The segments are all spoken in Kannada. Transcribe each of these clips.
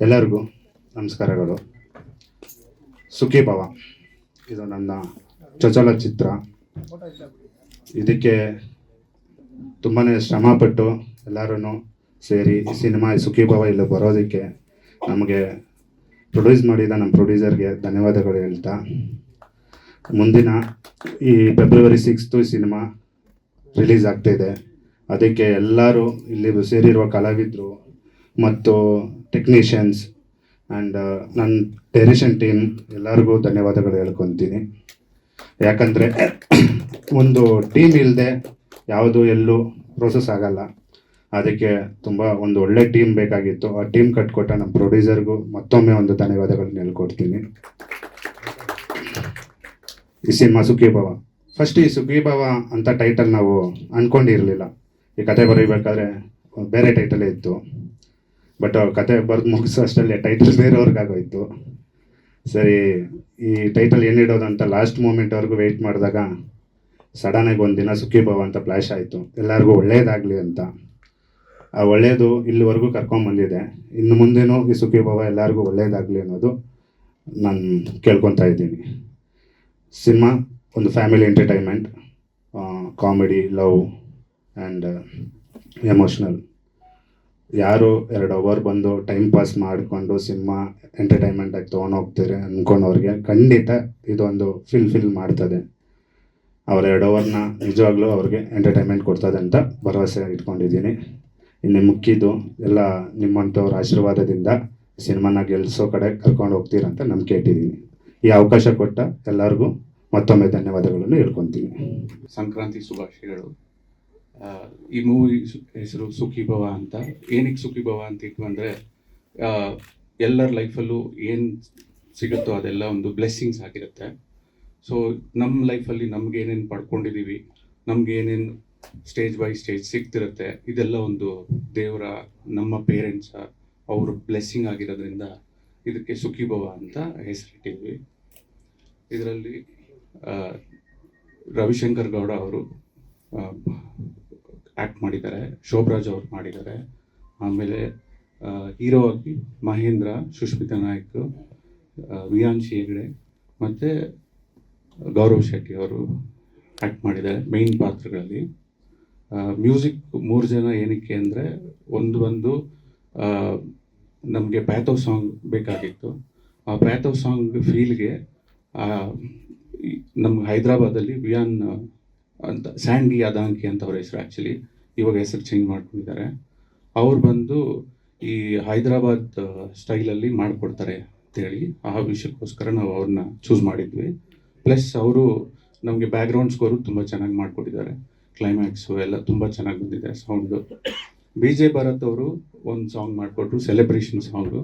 ಎಲ್ಲರಿಗೂ ನಮಸ್ಕಾರಗಳು. ಸುಖಿ ಭವ ಇದು ನನ್ನ ಚೊಚ್ಚಲ ಚಿತ್ರ. ಇದಕ್ಕೆ ತುಂಬಾ ಶ್ರಮಪಟ್ಟು ಎಲ್ಲರೂ ಸೇರಿ ಈ ಸಿನಿಮಾ ಸುಖಿ ಭವ ಇಲ್ಲಿ ಬರೋದಕ್ಕೆ ನಮಗೆ ಪ್ರೊಡ್ಯೂಸ್ ಮಾಡಿದ ನಮ್ಮ ಪ್ರೊಡ್ಯೂಸರ್ಗೆ ಧನ್ಯವಾದಗಳು ಹೇಳ್ತಾ, ಮುಂದಿನ ಈ ಫೆಬ್ರವರಿ 6 ಸಿನಿಮಾ ರಿಲೀಸ್ ಆಗ್ತಾಯಿದೆ. ಅದಕ್ಕೆ ಎಲ್ಲರೂ ಇಲ್ಲಿ ಸೇರಿರುವ ಕಲಾವಿದರು ಮತ್ತು ಟೆಕ್ನಿಷಿಯನ್ಸ್ ಆ್ಯಂಡ್ ನನ್ನ ಡೈರೆಕ್ಷನ್ ಟೀಮ್ ಎಲ್ಲರಿಗೂ ಧನ್ಯವಾದಗಳು ಹೇಳ್ಕೊತೀನಿ. ಯಾಕಂದರೆ ಒಂದು ಟೀಮ್ ಇಲ್ಲದೆ ಯಾವುದು ಎಲ್ಲೂ ಪ್ರೋಸೆಸ್ ಆಗಲ್ಲ. ಅದಕ್ಕೆ ತುಂಬ ಒಂದು ಒಳ್ಳೆ ಟೀಮ್ ಬೇಕಾಗಿತ್ತು. ಆ ಟೀಮ್ ಕಟ್ಕೊಟ್ಟ ನಮ್ಮ ಪ್ರೊಡ್ಯೂಸರ್ಗೂ ಮತ್ತೊಮ್ಮೆ ಒಂದು ಧನ್ಯವಾದಗಳನ್ನ ಹೇಳ್ಕೊಡ್ತೀನಿ. ಈ ಸಿನಿಮಾ ಸುಖಿ ಭವ, ಫಸ್ಟ್ ಈ ಸುಖಿ ಭವ ಅಂತ ಟೈಟಲ್ ನಾವು ಅಂದ್ಕೊಂಡಿರಲಿಲ್ಲ. ಈ ಕತೆ ಬರೀಬೇಕಾದ್ರೆ ಬೇರೆ ಟೈಟಲೇ ಇತ್ತು. ಬಟ್ ಕತೆ ಬರೆದು ಮುಗಿಸೋ ಅಷ್ಟರಲ್ಲಿ ಟೈಟಲ್ ಬೇರೆಯವ್ರಿಗಾಗೋಯ್ತು. ಸರಿ, ಈ ಟೈಟಲ್ ಏನಿಡೋದು ಅಂತ ಲಾಸ್ಟ್ ಮೂಮೆಂಟ್ವರೆಗೂ ವೆಯ್ಟ್ ಮಾಡಿದಾಗ ಸಡನ್ನಾಗಿ ಒಂದಿನ ಸುಖಿ ಭವ ಅಂತ ಫ್ಲ್ಯಾಶ್ ಆಯಿತು. ಎಲ್ಲರಿಗೂ ಒಳ್ಳೆಯದಾಗಲಿ ಅಂತ. ಆ ಒಳ್ಳೆಯದು ಇಲ್ಲಿವರೆಗೂ ಕರ್ಕೊಂಬಂದಿದೆ. ಇನ್ನು ಮುಂದೇನೂ ಈ ಸುಖಿ ಭವ ಎಲ್ಲರಿಗೂ ಒಳ್ಳೆಯದಾಗಲಿ ಅನ್ನೋದು ನಾನು ಕೇಳ್ಕೊತಾ ಇದ್ದೀನಿ. ಸಿನಿಮಾ ಒಂದು family entertainment, comedy, love and emotional. ಯಾರು 2 ಅವರ್ ಬಂದು ಟೈಮ್ ಪಾಸ್ ಮಾಡಿಕೊಂಡು ಸಿನಿಮಾ ಎಂಟರ್ಟೈನ್ಮೆಂಟಾಗಿ ತೊಗೊಂಡೋಗ್ತಾರೆ ಅಂದ್ಕೊಂಡವ್ರಿಗೆ ಖಂಡಿತ ಇದೊಂದು ಫಿಲ್ ಮಾಡ್ತದೆ. ಅವ್ರ 2 ಅವರ್ನ ನಿಜವಾಗ್ಲೂ ಅವ್ರಿಗೆ ಎಂಟರ್ಟೈನ್ಮೆಂಟ್ ಕೊಡ್ತದೆ ಅಂತ ಭರವಸೆ ಇಟ್ಕೊಂಡಿದ್ದೀನಿ. ಇನ್ನು ಮುಖ್ಯದು ಎಲ್ಲ ನಿಮ್ಮಂಥವ್ರ ಆಶೀರ್ವಾದದಿಂದ ಸಿನಿಮಾನ ಗೆಲ್ಲಿಸೋ ಕಡೆ ಕರ್ಕೊಂಡು ಹೋಗ್ತೀರಂತ ನಂಬಿಕೆ ಇಟ್ಟಿದ್ದೀನಿ. ಈ ಅವಕಾಶ ಕೊಟ್ಟ ಎಲ್ಲರಿಗೂ ಮತ್ತೊಮ್ಮೆ ಧನ್ಯವಾದಗಳನ್ನು ಹೇಳ್ಕೊತೀನಿ. ಸಂಕ್ರಾಂತಿ ಶುಭಾಶಯಗಳು. ಈ ಮೂವಿ ಹೆಸರು ಸುಖಿ ಭವ ಅಂತ. ಏನಕ್ಕೆ ಸುಖಿ ಭವ ಅಂತ ಇಟ್ಟು ಅಂದರೆ, ಎಲ್ಲರ ಲೈಫಲ್ಲೂ ಏನು ಸಿಗುತ್ತೋ ಅದೆಲ್ಲ ಒಂದು ಬ್ಲೆಸ್ಸಿಂಗ್ಸ್ ಆಗಿರುತ್ತೆ. ಸೊ ನಮ್ಮ ಲೈಫಲ್ಲಿ ನಮ್ಗೆ ಏನೇನು ಪಡ್ಕೊಂಡಿದ್ದೀವಿ, ನಮ್ಗೆ ಏನೇನು ಸ್ಟೇಜ್ ಬೈ ಸ್ಟೇಜ್ ಸಿಗ್ತಿರುತ್ತೆ, ಇದೆಲ್ಲ ಒಂದು ದೇವರ, ನಮ್ಮ ಪೇರೆಂಟ್ಸ ಅವರು ಬ್ಲೆಸ್ಸಿಂಗ್ ಆಗಿರೋದ್ರಿಂದ ಇದಕ್ಕೆ ಸುಖಿ ಭವ ಅಂತ ಹೆಸರಿಟ್ಟಿದ್ವಿ. ಇದರಲ್ಲಿ ರವಿಶಂಕರ್ ಗೌಡ ಅವರು ಆ್ಯಕ್ಟ್ ಮಾಡಿದ್ದಾರೆ, ಶೋಭರಾಜ್ ಅವರು ಮಾಡಿದ್ದಾರೆ. ಆಮೇಲೆ ಹೀರೋ ಆಗಿ ಮಹೇಂದ್ರ, ಸುಷ್ಮಿತಾ ನಾಯ್ಕ್, ವಿಯಾನ್ಶಿ ಹೆಗ್ಡೆ ಮತ್ತು ಗೌರವ್ ಶೆಟ್ಟಿ ಅವರು ಆ್ಯಕ್ಟ್ ಮಾಡಿದ್ದಾರೆ ಮೇಯ್ನ್ ಪಾತ್ರಗಳಲ್ಲಿ. ಮ್ಯೂಸಿಕ್ 3 ಜನ ಏನಕ್ಕೆ ಅಂದರೆ, ಒಂದು ನಮಗೆ ಪ್ಯಾಥೋ ಸಾಂಗ್ ಬೇಕಾಗಿತ್ತು. ಆ ಪ್ಯಾಥೋ ಸಾಂಗ್ ಫೀಲ್ಗೆ ನಮ್ಮ ಹೈದ್ರಾಬಾದಲ್ಲಿ ವಿಯಾನ್ ಅಂತ, ಸ್ಯಾಂಡಿ ಅದಾಂಕಿ ಅಂತ ಅವ್ರ ಹೆಸರು, ಆ್ಯಕ್ಚುಲಿ ಇವಾಗ ಹೆಸರು ಚೇಂಜ್ ಮಾಡ್ಕೊಂಡಿದ್ದಾರೆ. ಅವ್ರು ಬಂದು ಈ ಹೈದ್ರಾಬಾದ್ ಸ್ಟೈಲಲ್ಲಿ ಮಾಡಿಕೊಡ್ತಾರೆ ಅಂತೇಳಿ ಆ ವಿಷಯಕ್ಕೋಸ್ಕರ ನಾವು ಅವ್ರನ್ನ ಚೂಸ್ ಮಾಡಿದ್ವಿ. ಪ್ಲಸ್ ಅವರು ನಮಗೆ ಬ್ಯಾಕ್ಗ್ರೌಂಡ್ ಸ್ಕೋರು ತುಂಬ ಚೆನ್ನಾಗಿ ಮಾಡಿಕೊಟ್ಟಿದ್ದಾರೆ. ಕ್ಲೈಮ್ಯಾಕ್ಸು ಎಲ್ಲ ತುಂಬ ಚೆನ್ನಾಗಿ ಬಂದಿದೆ ಸೌಂಡು. BJ ಭರತ್ ಅವರು ಒಂದು ಸಾಂಗ್ ಮಾಡಿಕೊಟ್ರು, ಸೆಲೆಬ್ರೇಷನ್ ಸಾಂಗು.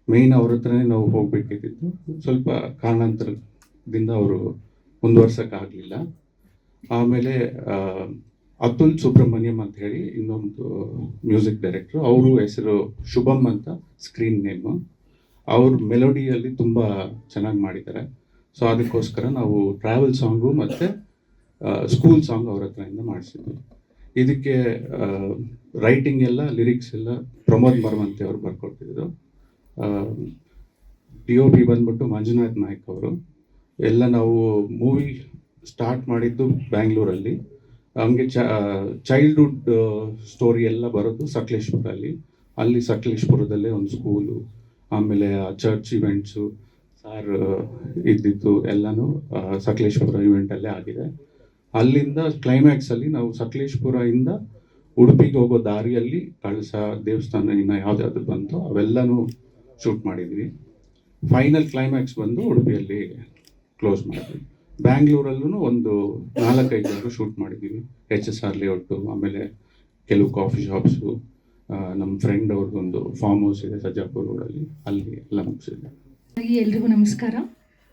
ಮೇಯ್ನ್ ಅವ್ರ ಹತ್ರನೇ ನಾವು ಹೋಗಬೇಕಿದ್ದು, ಸ್ವಲ್ಪ ಕಾರಣಾಂತರದಿಂದ ಅವರು ಮುಂದುವರ್ಸೋಕ್ಕಾಗಲಿಲ್ಲ. ಆಮೇಲೆ ಅತುಲ್ ಸುಬ್ರಹ್ಮಣ್ಯಂ ಅಂತ ಹೇಳಿ ಇನ್ನೊಂದು ಮ್ಯೂಸಿಕ್ ಡೈರೆಕ್ಟ್ರು, ಅವರು ಹೆಸರು ಶುಭಮ್ ಅಂತ ಸ್ಕ್ರೀನ್ ನೇಮು. ಅವರು ಮೆಲೋಡಿಯಲ್ಲಿ ತುಂಬ ಚೆನ್ನಾಗಿ ಮಾಡಿದ್ದಾರೆ. ಸೊ ಅದಕ್ಕೋಸ್ಕರ ನಾವು ಟ್ರಾವೆಲ್ ಸಾಂಗು ಮತ್ತು ಸ್ಕೂಲ್ ಸಾಂಗ್ ಅವ್ರ ಹತ್ರದಿಂದ ಮಾಡಿಸಿದ್ವಿ. ಇದಕ್ಕೆ ರೈಟಿಂಗ್ ಎಲ್ಲ, ಲಿರಿಕ್ಸ್ ಎಲ್ಲ ಪ್ರಮೋದ್ ಮರವಂತೆ ಅವರು ಬರ್ಕೊಟ್ಟಿದ್ರು. DOP ಬಂದ್ಬಿಟ್ಟು ಮಂಜುನಾಥ್ ನಾಯ್ಕ್ ಅವರು. ಎಲ್ಲ ನಾವು ಮೂವಿ ಸ್ಟಾರ್ಟ್ ಮಾಡಿದ್ದು ಬ್ಯಾಂಗ್ಳೂರಲ್ಲಿ. ಹಂಗೆ ಚೈಲ್ಡ್ಹುಡ್ ಸ್ಟೋರಿ ಎಲ್ಲ ಬರೋದು ಸಕಲೇಶ್ಪುರಲ್ಲಿ. ಅಲ್ಲಿ ಸಕಲೇಶ್ಪುರದಲ್ಲೇ ಒಂದು ಸ್ಕೂಲು, ಆಮೇಲೆ ಚರ್ಚ್ ಇವೆಂಟ್ಸು, ಸಾರ್ ಇದ್ದಿದ್ದು ಎಲ್ಲನೂ ಸಕಲೇಶ್ಪುರ ಇವೆಂಟಲ್ಲೇ ಆಗಿದೆ. ಅಲ್ಲಿಂದ ಕ್ಲೈಮ್ಯಾಕ್ಸಲ್ಲಿ ನಾವು ಸಕಲೇಶ್ಪುರದಿಂದ ಉಡುಪಿಗೆ ಹೋಗೋ ದಾರಿಯಲ್ಲಿ ಕಳಸ ದೇವಸ್ಥಾನ ಇನ್ನು ಯಾವ್ದಾದ್ರು ಬಂತು ಅವೆಲ್ಲನೂ ಶೂಟ್ ಮಾಡಿದ್ವಿ. ಫೈನಲ್ ಕ್ಲೈಮ್ಯಾಕ್ಸ್ ಬಂದು ಉಡುಪಿಯಲ್ಲಿ ಕ್ಲೋಸ್ ಮಾಡಿದ್ವಿ. ಬ್ಯಾಂಗ್ಳೂರಲ್ಲೂ ಒಂದು 4-5 ಜನ ಶೂಟ್ ಮಾಡಿದ್ದೀವಿ. HSR ಲೇಔಟು, ಆಮೇಲೆ ಕೆಲವು ಕಾಫಿ ಶಾಪ್ಸು, ನಮ್ಮ ಫ್ರೆಂಡ್ ಅವ್ರದ್ದೊಂದು ಫಾರ್ಮ್ ಹೌಸ್ ಇದೆ ಸಜ್ಜಾಪುರ ರೋಡಲ್ಲಿ, ಅಲ್ಲಿ ಎಲ್ಲ ಮುಗಿಸಿದ್ದೆ. ಎಲ್ರಿಗೂ ನಮಸ್ಕಾರ.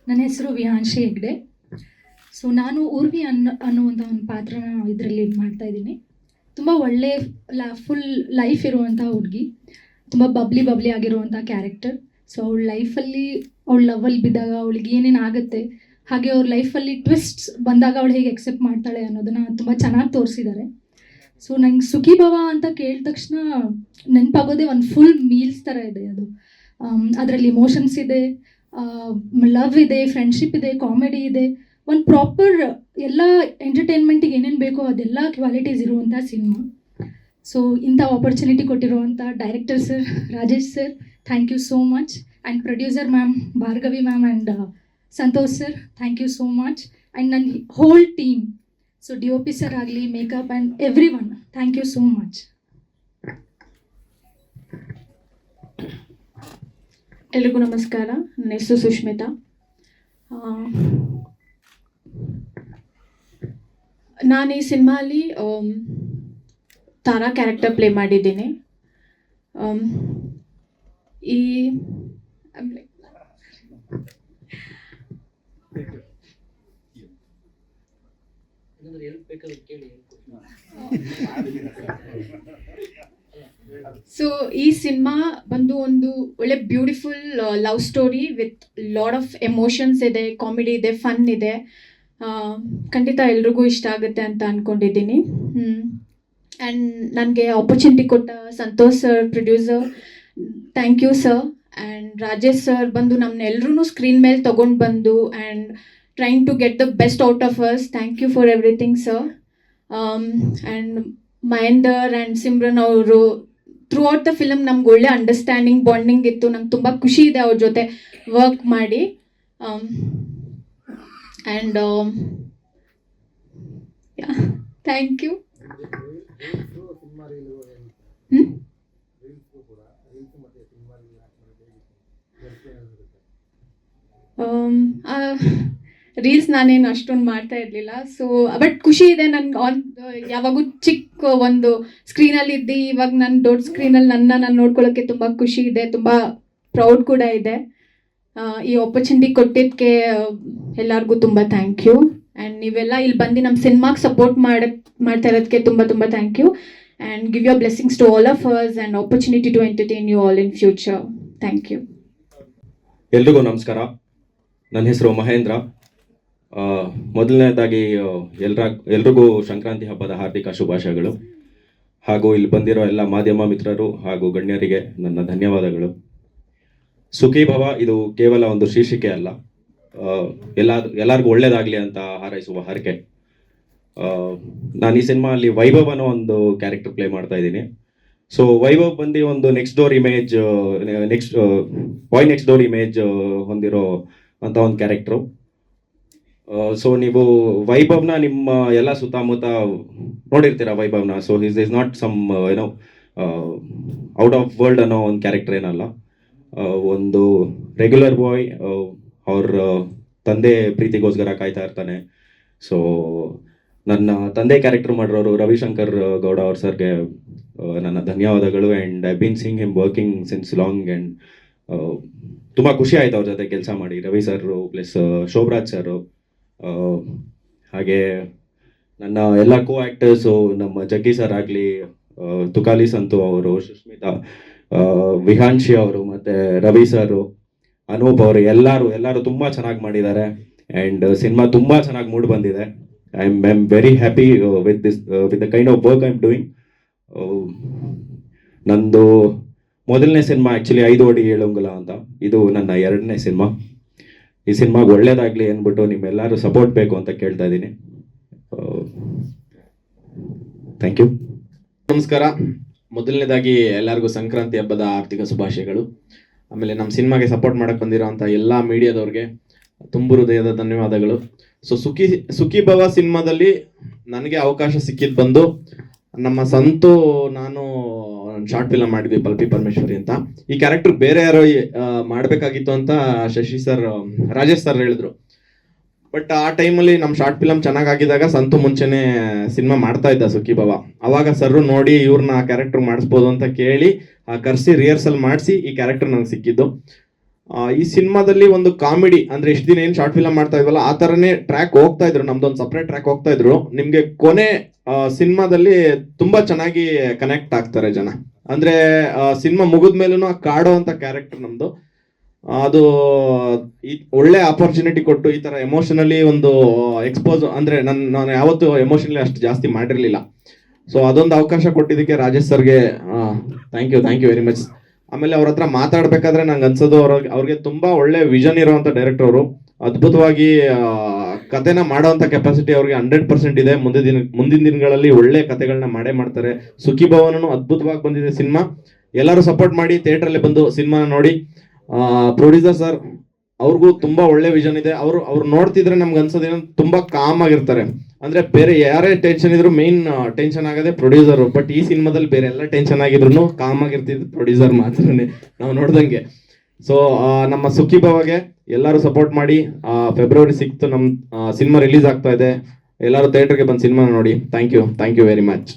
ನನ್ನ ಹೆಸರು ವಿಯಾನ್ಶಿ ಹೆಗ್ಡೆ. ಸೊ ನಾನು ಊರ್ವಿ ಅನ್ನುವಂಥ ಒಂದು ಪಾತ್ರನ ಇದರಲ್ಲಿ ಮಾಡ್ತಾ ಇದ್ದೀನಿ. ತುಂಬ ಒಳ್ಳೆ ಫುಲ್ ಲೈಫ್ ಇರುವಂಥ ಹುಡುಗಿ, ತುಂಬ ಬಬ್ಲಿ ಆಗಿರುವಂಥ ಕ್ಯಾರೆಕ್ಟರ್. ಸೊ ಅವಳ ಲೈಫಲ್ಲಿ ಅವಳ ಲವಲ್ಲಿ ಬಿದ್ದಾಗ ಅವಳಿಗೆ ಏನೇನು ಆಗುತ್ತೆ, ಹಾಗೆ ಅವ್ರ ಲೈಫಲ್ಲಿ ಟ್ವಿಸ್ಟ್ಸ್ ಬಂದಾಗ ಅವಳು ಹೇಗೆ ಎಕ್ಸೆಪ್ಟ್ ಮಾಡ್ತಾಳೆ ಅನ್ನೋದನ್ನು ತುಂಬ ಚೆನ್ನಾಗಿ ತೋರಿಸಿದ್ದಾರೆ. ಸೊ ನಂಗೆ ಸುಖಿ ಭವ ಅಂತ ಕೇಳಿದ ತಕ್ಷಣ ನೆನಪಾಗೋದೇ ಒಂದು ಫುಲ್ ಮೀಲ್ಸ್ ಥರ ಇದೆ ಅದು. ಅದರಲ್ಲಿ ಇಮೋಷನ್ಸ್ ಇದೆ, ಲವ್ ಇದೆ, ಫ್ರೆಂಡ್ಶಿಪ್ ಇದೆ, ಕಾಮಿಡಿ ಇದೆ, ಒಂದು ಪ್ರಾಪರ್ ಎಲ್ಲ ಎಂಟರ್ಟೈನ್ಮೆಂಟಿಗೆ ಏನೇನು ಬೇಕೋ ಅದೆಲ್ಲ ಕ್ವಾಲಿಟೀಸ್ ಇರುವಂಥ ಸಿನಿಮಾ. ಸೊ ಇಂಥ ಆಪರ್ಚುನಿಟಿ ಕೊಟ್ಟಿರುವಂಥ director sir Rajesh sir, thank you so much. And producer ma'am Bhargavi ma'am and Santosh sir, thank you so much. And ನನ್ನ whole team, so D O P sir ಆಗಲಿ, makeup and everyone, thank you so much. ಎಲ್ರಿಗೂ ನಮಸ್ಕಾರ. ನನ್ನ ಹೆಸರು ಸುಷ್ಮಿತಾ. ನಾನು ಈ ಸಿನಿಮಾಲಿ ತಾರಾ ಕ್ಯಾರೆಕ್ಟರ್ ಪ್ಲೇ ಮಾಡಿದ್ದೀನಿ. ಈ ಸೊ ಈ ಸಿನಿಮಾ ಬಂದು ಒಂದು ಒಳ್ಳೆ beautiful love story with lot of emotions ಇದೆ, ಕಾಮಿಡಿ ಇದೆ, ಫನ್ ಇದೆ. ಖಂಡಿತ ಎಲ್ರಿಗೂ ಇಷ್ಟ ಆಗುತ್ತೆ ಅಂತ ಅಂದ್ಕೊಂಡಿದ್ದೀನಿ. ಆ್ಯಂಡ್ ನನಗೆ ಆಪರ್ಚುನಿಟಿ ಕೊಟ್ಟ Santosh sir, producer, thank you sir. And Rajesh sir ಬಂದು ನಮ್ಮನ್ನೆಲ್ಲರೂ ಸ್ಕ್ರೀನ್ ಮೇಲೆ ತೊಗೊಂಡು ಬಂದು and trying to get the best out of us. Thank you for everything sir. And Mahender and Simran ಅವರು ಥ್ರೂ ಔಟ್ ದ ಫಿಲಮ್ ನಮ್ಗೆ ಒಳ್ಳೆ ಅಂಡರ್ಸ್ಟ್ಯಾಂಡಿಂಗ್, ಬಾಂಡಿಂಗ್ ಇತ್ತು. ನಂಗೆ ತುಂಬ ಖುಷಿ ಇದೆ ಅವ್ರ ಜೊತೆ ವರ್ಕ್ ಮಾಡಿ. And thank you. ರೀಲ್ಸ್ ನಾನೇನು ಅಷ್ಟೊಂದು ಮಾಡ್ತಾ ಇರಲಿಲ್ಲ. ಸೊ ಬಟ್ ಖುಷಿ ಇದೆ ನನ್ಗೆ. ಯಾವಾಗೂ ಚಿಕ್ಕ ಒಂದು ಸ್ಕ್ರೀನಲ್ಲಿ ಇದ್ದು ಇವಾಗ ನನ್ನ ದೊಡ್ಡ ಸ್ಕ್ರೀನಲ್ಲಿ ನಾನು ನೋಡ್ಕೊಳ್ಳೋಕ್ಕೆ ತುಂಬ ಖುಷಿ ಇದೆ, ತುಂಬ ಪ್ರೌಡ್ ಕೂಡ ಇದೆ. ಈ ಆಪರ್ಚುನಿಟಿ ಕೊಟ್ಟಿದ್ದಕ್ಕೆ ಎಲ್ಲರಿಗೂ ತುಂಬ ಥ್ಯಾಂಕ್ ಯು. ಆ್ಯಂಡ್ ನೀವೆಲ್ಲ ಇಲ್ಲಿ ಬಂದು ನಮ್ಮ ಸಿನಿಮಾಗೆ ಸಪೋರ್ಟ್ ಮಾಡ್ತಾ ಇರೋದಕ್ಕೆ ತುಂಬ ತುಂಬ thank you. And give your blessings to all of us and opportunity to entertain you all in future. Thank you. ಎಲ್ರಿಗೂ ನಮಸ್ಕಾರ. ನನ್ನ ಹೆಸರು ಮಹೇಂದ್ರ. ಮೊದಲನೇದಾಗಿ ಎಲ್ರಿಗೂ ಸಂಕ್ರಾಂತಿ ಹಬ್ಬದ ಹಾರ್ದಿಕ ಶುಭಾಶಯಗಳು. ಹಾಗೂ ಇಲ್ಲಿ ಬಂದಿರೋ ಎಲ್ಲ ಮಾಧ್ಯಮ ಮಿತ್ರರು ಹಾಗೂ ಗಣ್ಯರಿಗೆ ನನ್ನ ಧನ್ಯವಾದಗಳು. ಸುಖಿ ಭವ ಇದು ಕೇವಲ ಒಂದು ಶೀರ್ಷಿಕೆ ಅಲ್ಲ, ಎಲ್ಲರಿಗೂ ಒಳ್ಳೇದಾಗಲಿ ಅಂತ ಹಾರೈಸುವ ಹರಕೆ. ನಾನು ಈ ಸಿನಿಮಾ ಅಲ್ಲಿ ವೈಭವ್ ಅನ್ನೋ ಒಂದು ಕ್ಯಾರೆಕ್ಟರ್ ಪ್ಲೇ ಮಾಡ್ತಾ ಇದ್ದೀನಿ. ಸೊ ವೈಭವ್ ಬಂದು ಒಂದು ನೆಕ್ಸ್ಟ್ ಡೋರ್ ಇಮೇಜ್ ಹೊಂದಿರೋ ಅಂತ ಒಂದು ಕ್ಯಾರೆಕ್ಟ್ರು. ಸೊ ನೀವು ವೈಭವ್ನ ನಿಮ್ಮ ಎಲ್ಲ ಸುತ್ತಮುತ್ತ ನೋಡಿರ್ತೀರ ವೈಭವ್ನ. ಸೊ ಇಸ್ ನಾಟ್ ಸಮ್ ಏನೋ ಔಟ್ ಆಫ್ ವರ್ಲ್ಡ್ ಅನ್ನೋ ಒಂದು ಕ್ಯಾರೆಕ್ಟರ್ ಏನಲ್ಲ. ಒಂದು ರೆಗ್ಯುಲರ್ ಬಾಯ್, ಅವ್ರ ತಂದೆ ಪ್ರೀತಿಗೋಸ್ಕರ ಕಾಯ್ತಾ ಇರ್ತಾನೆ. ಸೊ ನನ್ನ ತಂದೆ ಕ್ಯಾರೆಕ್ಟರ್ ಮಾಡಿರೋರು ರವಿಶಂಕರ್ ಗೌಡ ಅವ್ರ ಸರ್ಗೆ ನನ್ನ ಧನ್ಯವಾದಗಳು. And I been seeing him working since long. And ತುಂಬ ಖುಷಿ ಆಯ್ತು ಅವ್ರ ಜೊತೆ ಕೆಲಸ ಮಾಡಿ. Ravi sir plus Sobhraj sir, ಹಾಗೆ ನನ್ನ ಎಲ್ಲ ಕೋ ಆ್ಯಕ್ಟರ್ಸು, ನಮ್ಮ ಜಗ್ಗಿ ಸರ್ ಆಗಲಿ, ತುಕಾಲಿ ಸಂತು ಅವರು, ಸುಷ್ಮಿತಾ, ವಿಹಾನ್ಶಿ ಅವರು, ಮತ್ತು ರವಿ ಸರು, ಅನೂಪ್ ಅವರು, ಎಲ್ಲರೂ ತುಂಬ ಚೆನ್ನಾಗಿ ಮಾಡಿದ್ದಾರೆ. ಆ್ಯಂಡ್ ಸಿನಿಮಾ ತುಂಬ ಚೆನ್ನಾಗಿ ಮೂಡ್ ಬಂದಿದೆ. I am very happy with the kind of work I am doing. ನಂದು ಮೊದಲನೇ ಸಿನಿಮಾ ಆ್ಯಕ್ಚುಲಿ 5 ಅಡಿ 7 ಅಂಗುಲ ಅಂತ. ಇದು ನನ್ನ 2ನೇ ಸಿನಿಮಾ. ಈ ಸಿನಿಮಾಗೆ ಒಳ್ಳೇದಾಗಲಿ ಅಂದ್ಬಿಟ್ಟು ನಿಮ್ಮೆಲ್ಲರೂ ಸಪೋರ್ಟ್ ಬೇಕು ಅಂತ ಕೇಳ್ತಾ ಇದ್ದೀನಿ. Thank you. ನಮಸ್ಕಾರ. ಮೊದಲನೇದಾಗಿ ಎಲ್ಲರಿಗೂ ಸಂಕ್ರಾಂತಿ ಹಬ್ಬದ ಆರ್ಥಿಕ ಶುಭಾಶಯಗಳು. ಆಮೇಲೆ ನಮ್ಮ ಸಿನಿಮಾಗೆ ಸಪೋರ್ಟ್ ಮಾಡಕ್ಕೆ ಬಂದಿರೋಂಥ ಎಲ್ಲ ಮೀಡಿಯಾದವ್ರಿಗೆ ತುಂಬು ಹೃದಯದ ಧನ್ಯವಾದಗಳು. ಸೊ ಸುಖಿ ಭವ ಸಿನಿಮಾದಲ್ಲಿ ನನಗೆ ಅವಕಾಶ ಸಿಕ್ಕಿದ್ದು ಬಂದು ನಮ್ಮ ಸಂತು ನಾನು ಶಾರ್ಟ್ ಫಿಲಮ್ ಮಾಡಿದ್ವಿ, ಪಲ್ಪಿ ಪರಮೇಶ್ವರಿ ಅಂತ. ಈ ಕ್ಯಾರೆಕ್ಟರ್ ಬೇರೆ ಯಾರೋ ಮಾಡಬೇಕಾಗಿತ್ತು ಅಂತ ರಾಜೇಶ್ ಸರ್ ಹೇಳಿದ್ರು. ಬಟ್ ಆ ಟೈಮಲ್ಲಿ ನಮ್ಮ ಶಾರ್ಟ್ ಫಿಲಮ್ ಚೆನ್ನಾಗಿದ್ದಾಗ ಸಂತು ಮುಂಚೆನೆ ಸಿನಿಮಾ ಮಾಡ್ತಾ ಇದ್ದ ಸುಖಿ ಭವ. ಅವಾಗ ಸರ್ರು ನೋಡಿ ಇವ್ರನ್ನ ಆ ಕ್ಯಾರೆಕ್ಟರ್ ಮಾಡಿಸ್ಬೋದು ಅಂತ ಕೇಳಿ ಕರೆಸಿ ರಿಹರ್ಸಲ್ ಮಾಡಿಸಿ ಈ ಕ್ಯಾರೆಕ್ಟರ್ ನಂಗೆ ಸಿಕ್ಕಿದ್ದು. ಈ ಸಿನಿಮಾದಲ್ಲಿ ಒಂದು ಕಾಮಿಡಿ ಅಂದ್ರೆ ಇಷ್ಟು ದಿನ ಏನು ಶಾರ್ಟ್ ಫಿಲಮ್ ಮಾಡ್ತಾ ಇದ್ವಲ್ಲ ಆ ಥರನೇ ಟ್ರ್ಯಾಕ್ ಹೋಗ್ತಾ ಇದ್ರು, ನಮ್ದೊಂದು ಸಪ್ರೇಟ್ ಟ್ರ್ಯಾಕ್ ಹೋಗ್ತಾ ಇದ್ರು. ನಿಮಗೆ ಕೊನೆ ಸಿನಿಮಾದಲ್ಲಿ ತುಂಬಾ ಚೆನ್ನಾಗಿ ಕನೆಕ್ಟ್ ಆಗ್ತಾರೆ ಜನ. ಅಂದ್ರೆ ಸಿನಿಮಾ ಮುಗಿದ ಮೇಲೂ ಕಾಡೋ ಅಂತ ಕ್ಯಾರೆಕ್ಟರ್ ನಮ್ದು. ಅದು ಒಳ್ಳೆ ಆಪರ್ಚುನಿಟಿ ಕೊಟ್ಟು ಈ ತರ ಎಮೋಷನಲಿ ಒಂದು ಎಕ್ಸ್ಪೋಸ್, ಅಂದ್ರೆ ನಾನು ಯಾವತ್ತೂ ಎಮೋಷನಲಿ ಅಷ್ಟು ಜಾಸ್ತಿ ಮಾಡಿರ್ಲಿಲ್ಲ. ಸೊ ಅದೊಂದು ಅವಕಾಶ ಕೊಟ್ಟಿದ್ದಕ್ಕೆ ರಾಜೇಶ್ ಸರ್ಗೆ ಥ್ಯಾಂಕ್ ಯು ವೆರಿ ಮಚ್. ಆಮೇಲೆ ಅವ್ರ ಹತ್ರ ಮಾತಾಡ್ಬೇಕಾದ್ರೆ ನಂಗೆ ಅನ್ಸೋದು ಅವ್ರಿಗೆ ತುಂಬಾ ಒಳ್ಳೆ ವಿಷನ್ ಇರುವಂತ ಡೈರೆಕ್ಟರ್ ಅವರು. ಅದ್ಭುತವಾಗಿ ಕತೆನ ಮಾಡೋವಂಥ ಕೆಪಾಸಿಟಿ ಅವ್ರಿಗೆ 100% ಇದೆ. ಮುಂದಿನ ದಿನಗಳಲ್ಲಿ ಒಳ್ಳೆ ಕತೆಗಳನ್ನ ಮಾಡ್ತಾರೆ. ಸುಖಿ ಭವನನು ಅದ್ಭುತವಾಗಿ ಬಂದಿದೆ ಸಿನಿಮಾ. ಎಲ್ಲರೂ ಸಪೋರ್ಟ್ ಮಾಡಿ, ಥಿಯೇಟ್ರಲ್ಲಿ ಬಂದು ಸಿನಿಮಾನ ನೋಡಿ. ಪ್ರೊಡ್ಯೂಸರ್ ಸರ್ ಅವ್ರಿಗೂ ತುಂಬಾ ಒಳ್ಳೆ ವಿಷನ್ ಇದೆ. ಅವ್ರು ನೋಡ್ತಿದ್ರೆ ನಮ್ಗೆ ಅನ್ಸೋದೇನೋ ತುಂಬಾ ಕಾಮ್ ಆಗಿರ್ತಾರೆ. ಅಂದ್ರೆ ಬೇರೆ ಯಾರೇ ಟೆನ್ಷನ್ ಇದ್ರು ಮೇನ್ ಟೆನ್ಷನ್ ಆಗದೆ ಪ್ರೊಡ್ಯೂಸರ್. ಬಟ್ ಈ ಸಿನಿಮಾದಲ್ಲಿ ಬೇರೆ ಎಲ್ಲ ಟೆನ್ಷನ್ ಆಗಿದ್ರು ಕಾಮ್ ಆಗಿರ್ತಿದ್ದು ಪ್ರೊಡ್ಯೂಸರ್ ಮಾತ್ರನೇ ನಾವು ನೋಡ್ದಂಗೆ. ಸೊ ನಮ್ಮ ಸುಖಿ ಭವಗೆ ಎಲ್ಲರೂ ಸಪೋರ್ಟ್ ಮಾಡಿ. ಫೆಬ್ರವರಿ 6 ನಮ್ಮ ಸಿನಿಮಾ ರಿಲೀಸ್ ಆಗ್ತಾ ಇದೆ. ಎಲ್ಲರೂ ಥಿಯೇಟರ್ಗೆ ಬಂದು ಸಿನಿಮಾ ನೋಡಿ. Thank you very much.